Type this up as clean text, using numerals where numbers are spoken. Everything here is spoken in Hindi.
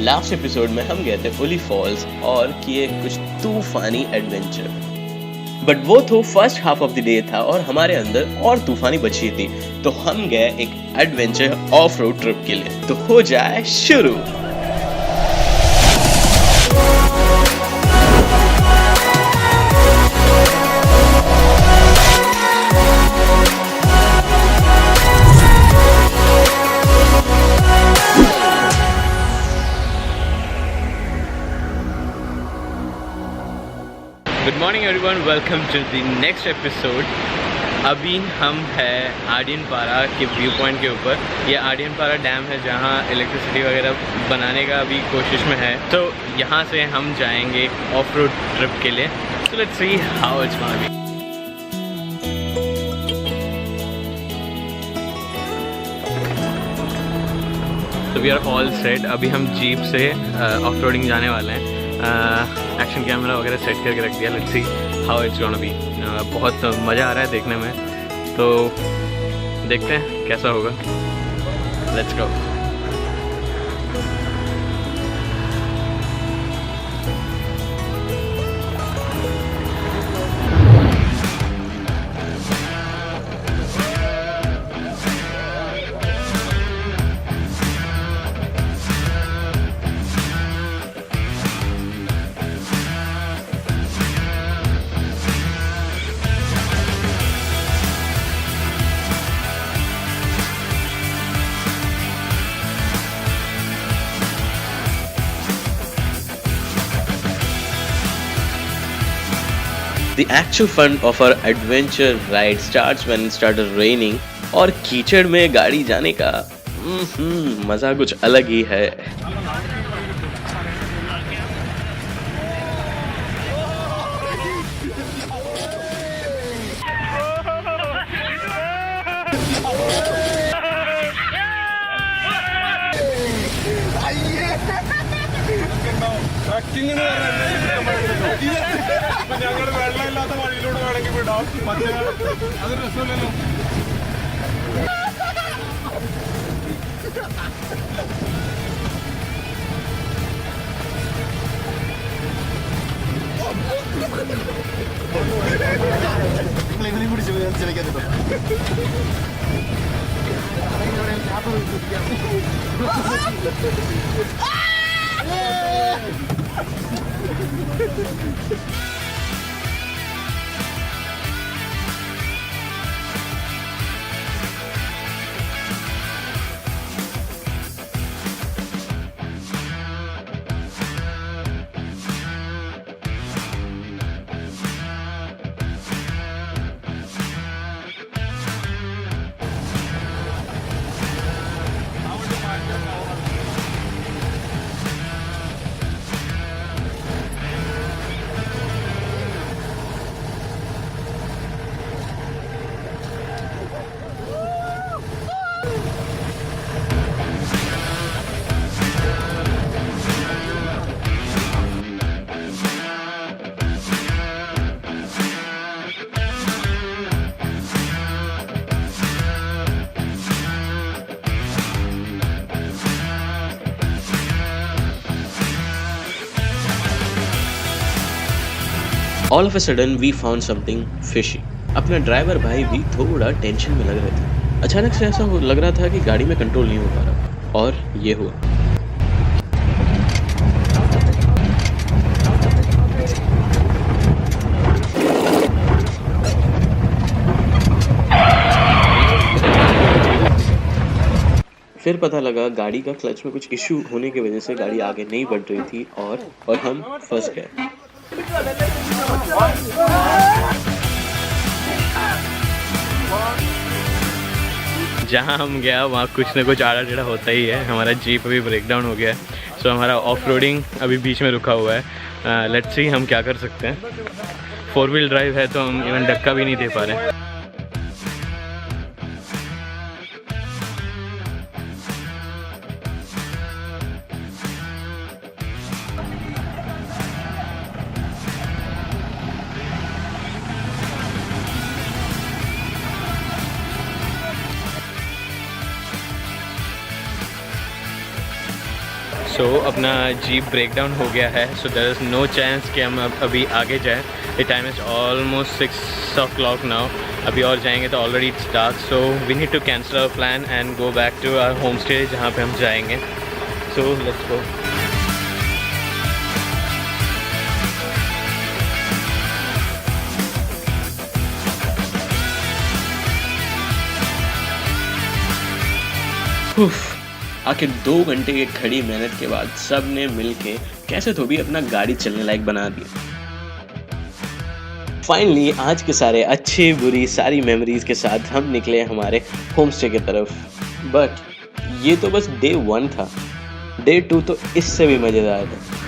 लास्ट एपिसोड में हम गए थे ओली फॉल्स और किए कुछ तूफानी एडवेंचर। बट वो तो first half of the day था और हमारे अंदर और तूफानी बची थी, तो हम गए एक एडवेंचर ऑफ रोड ट्रिप के लिए। तो हो जाए शुरू। Good morning everyone, welcome to the next episode. अभी हम हैं आर्डियन पारा के व्यू पॉइंट के ऊपर। ये आर्डियन पारा डैम है जहाँ इलेक्ट्रिसिटी वगैरह बनाने का अभी कोशिश में है। तो यहाँ से हम जाएंगे ऑफ रोड ट्रिप के लिए। So let's see how it's gonna be. तो वी आर ऑल सेट। अभी हम जीप से ऑफ रोडिंग जाने वाले हैं। एक्शन कैमरा वगैरह सेट करके रख दिया। Let's see how it's gonna be. बहुत मज़ा आ रहा है देखने में, तो देखते हैं कैसा होगा। Let's go. The actual fun of our adventure ride starts when it started raining और कीचड़ में गाड़ी जाने का मज़ा कुछ अलग ही है। All of a sudden we found something fishy. अपना ड्राइवर भाई भी थोड़ा टेंशन में लग रहे थे। अचानक से ऐसा लग रहा था कि गाड़ी में कंट्रोल नहीं हो पा रहा, और ये हुआ। फिर पता लगा गाड़ी का क्लच में कुछ इशू होने की वजह से गाड़ी आगे नहीं बढ़ रही थी और हम फंस गए। जहाँ हम गया वहाँ कुछ ना कुछ आड़ा टेढ़ा होता ही है। हमारा जीप अभी ब्रेक डाउन हो गया है, सो हमारा ऑफ रोडिंग अभी बीच में रुका हुआ है। लेट्स सी हम क्या कर सकते हैं। 4 व्हील ड्राइव है तो हम इवन धक्का भी नहीं दे पा रहे हैं। सो अपना जीप ब्रेक डाउन हो गया है, so there is no chance कि हम अभी आगे जाएं। The time is almost 6 o'clock now. अभी और जाएंगे तो already it's dark, so we need to cancel our plan and go back to our home stay जहाँ पे हम जाएंगे। So let's go. आखिर 2 घंटे की खड़ी मेहनत के बाद सब ने मिलके कैसे तो भी अपना गाड़ी चलने लायक बना दिया। फाइनली आज के सारे अच्छी बुरी सारी मेमोरीज के साथ हम निकले हमारे होम स्टे की तरफ। बट ये तो बस डे 1 था, डे 2 तो इससे भी मज़ेदार था।